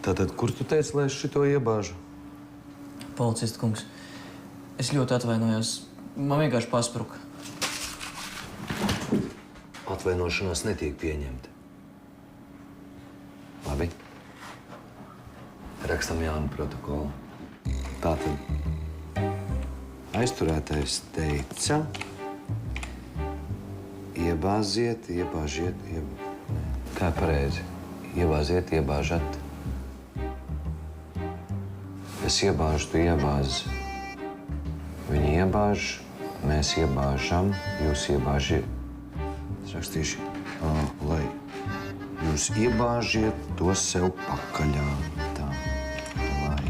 Tātad, kur tu teici, lai es šito iebāžu? Policista kungs, es ļoti atvainojos. Man vienkārši paspruka. Atvainošanās netiek pieņemta. Labi. Rakstam jaunu protokolu. Tātad aizturētais teica, iebāziet, Kā pareizi? Iebāziet, iebāžat. Es iebāžu, tu iebāzi. Viņi iebāž, mēs iebāžam, jūs iebāžiet. Es rakstīšu, lai jūs iebāžiet to sev pakaļā. Tā, lai.